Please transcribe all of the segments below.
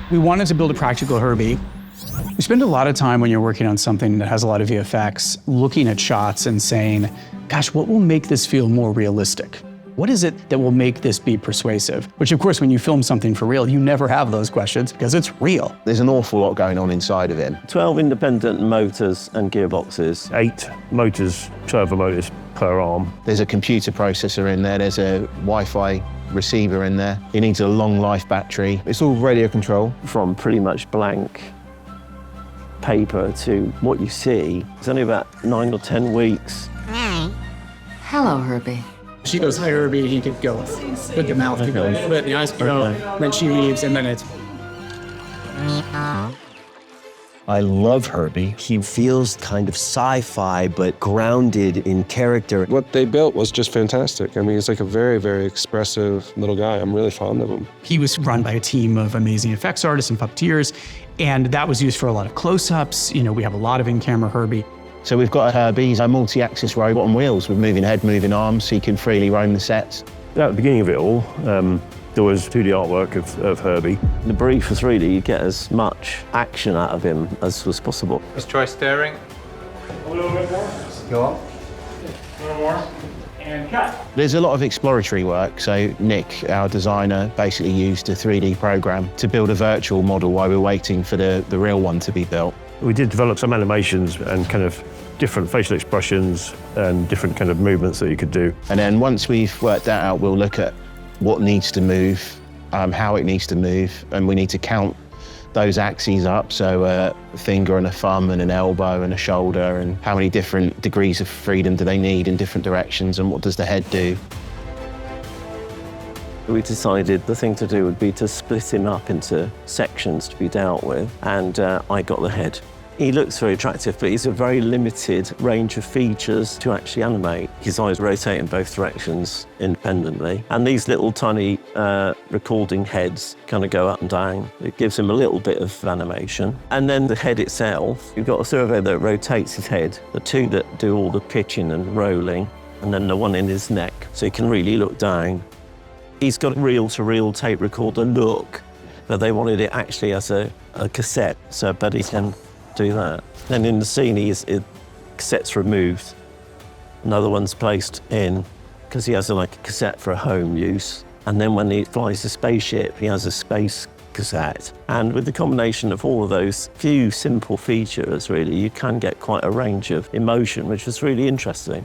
We wanted to build a practical Herbie. We spend a lot of time when you're working on something that has a lot of VFX, looking at shots and saying, gosh, what will make this feel more realistic? What is it that will make this be persuasive? Which, of course, when you film something for real, you never have those questions because it's real. There's an awful lot going on inside of him. 12 independent motors and gearboxes. 8 motors, servo motors per arm. There's a computer processor in there. There's a Wi-Fi receiver in there. He needs a long life battery. It's all radio control. From pretty much blank paper to what you see, it's only about 9 or 10 weeks. Hello, Herbie. She goes, hi, Herbie, and he could go with the mouth, could go a little bit, the eyes could go, then she leaves, and then it's... I love Herbie. He feels kind of sci-fi, but grounded in character. What they built was just fantastic. I mean, he's like a very, very expressive little guy. I'm really fond of him. He was run by a team of amazing effects artists and puppeteers, and that was used for a lot of close-ups. You know, we have a lot of in-camera Herbie. So we've got H.E.R.B.I.E, a multi-axis robot on wheels with moving head, moving arms, so he can freely roam the sets. At the beginning of it all, there was 2D artwork of Herbie. The brief was really you get as much action out of him as was possible. Let's try staring. A little bit more. Go on. A little more. And cut. There's a lot of exploratory work, so Nick, our designer, basically used a 3D program to build a virtual model while we were waiting for the real one to be built. We did develop some animations and kind of different facial expressions and different kind of movements that you could do. And then once we've worked that out, we'll look at what needs to move, how it needs to move, and we need to count those axes up, so a finger and a thumb and an elbow and a shoulder, and how many different degrees of freedom do they need in different directions, and what does the head do? We decided the thing to do would be to split him up into sections to be dealt with, and I got the head. He looks very attractive, but he's a very limited range of features to actually animate. His eyes rotate in both directions independently, and these little tiny recording heads kind of go up and down. It gives him a little bit of animation. And then the head itself, you've got a servo that rotates his head, the 2 that do all the pitching and rolling, and then the one in his neck, so he can really look down. He's got a reel-to-reel tape recorder look, but they wanted it actually as a cassette, so Buddy can do that. Then in the scene, cassette's removed. Another one's placed in, because he has a cassette for a home use. And then when he flies the spaceship, he has a space cassette. And with the combination of all of those few simple features, really, you can get quite a range of emotion, which was really interesting.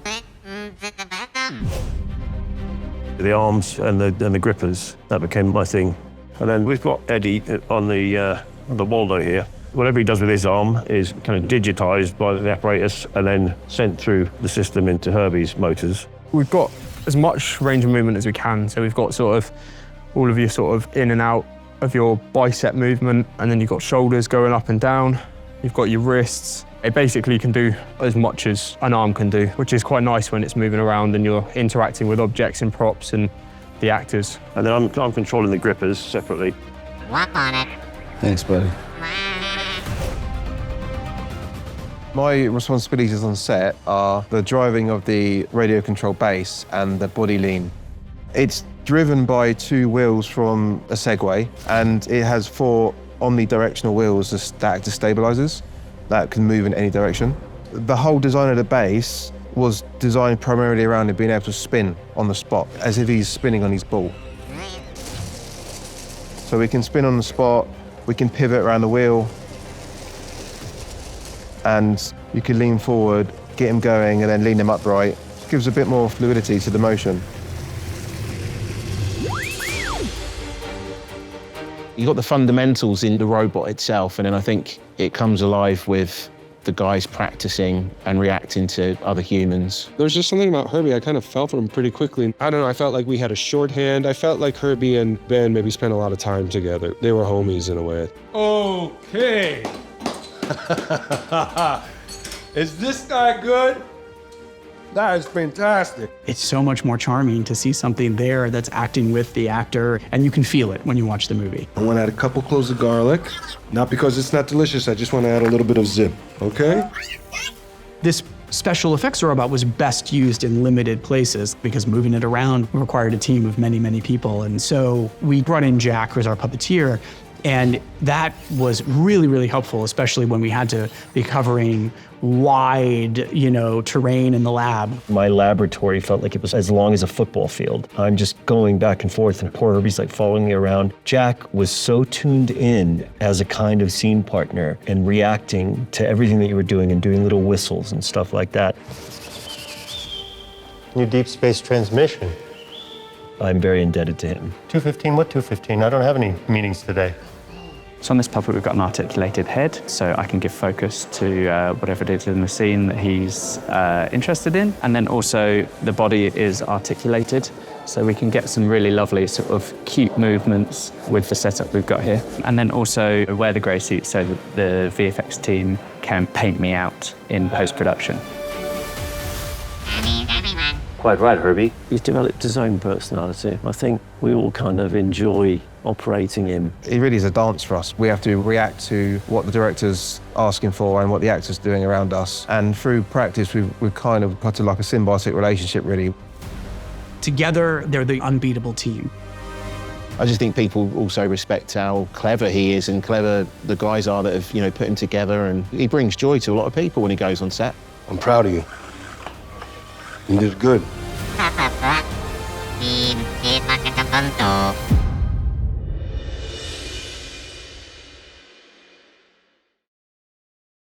The arms and the grippers, that became my thing. And then we've got Eddie on the Waldo here. Whatever he does with his arm is kind of digitized by the apparatus and then sent through the system into Herbie's motors. We've got as much range of movement as we can. So we've got sort of all of your sort of in and out of your bicep movement, and then you've got shoulders going up and down. You've got your wrists. It basically can do as much as an arm can do, which is quite nice when it's moving around and you're interacting with objects and props and the actors. And then I'm controlling the grippers separately. Walk on it. Thanks, buddy. My responsibilities on set are the driving of the radio control base and the body lean. It's driven by 2 wheels from a Segway, and it has 4 omnidirectional wheels that act as stabilizers that can move in any direction. The whole design of the base was designed primarily around it being able to spin on the spot, as if he's spinning on his ball. So we can spin on the spot, we can pivot around the wheel, and you can lean forward, get him going, and then lean him upright. It gives a bit more fluidity to the motion. You've got the fundamentals in the robot itself, and then I think it comes alive with the guys practicing and reacting to other humans. There's just something about Herbie, I kind of fell for him pretty quickly. I don't know, I felt like we had a shorthand. I felt like Herbie and Ben maybe spent a lot of time together. They were homies in a way. Okay. Is this guy good? That is fantastic. It's so much more charming to see something there that's acting with the actor, and you can feel it when you watch the movie. I want to add a couple cloves of garlic. Not because it's not delicious, I just want to add a little bit of zip, okay? This special effects robot was best used in limited places because moving it around required a team of many, many people. And so we brought in Jack, who's our puppeteer, And that was really, really helpful, especially when we had to be covering wide, terrain in the lab. My laboratory felt like it was as long as a football field. I'm just going back and forth, and poor Herbie's like following me around. Jack was so tuned in as a kind of scene partner and reacting to everything that you were doing and doing little whistles and stuff like that. New deep space transmission. I'm very indebted to him. 215, what 215? I don't have any meetings today. So on this puppet, we've got an articulated head, so I can give focus to whatever it is in the scene that he's interested in. And then also the body is articulated, so we can get some really lovely sort of cute movements with the setup we've got here. And then also wear the grey suit so that the VFX team can paint me out in post-production. Quite right, Herbie. He's developed his own personality. I think we all kind of enjoy operating him. It really is a dance for us. We have to react to what the director's asking for and what the actor's doing around us. And through practice, we've kind of got to like a symbiotic relationship, really. Together, they're the unbeatable team. I just think people also respect how clever he is and clever the guys are that have, put him together, and he brings joy to a lot of people when he goes on set. I'm proud of you. You did good. Team, feedback at the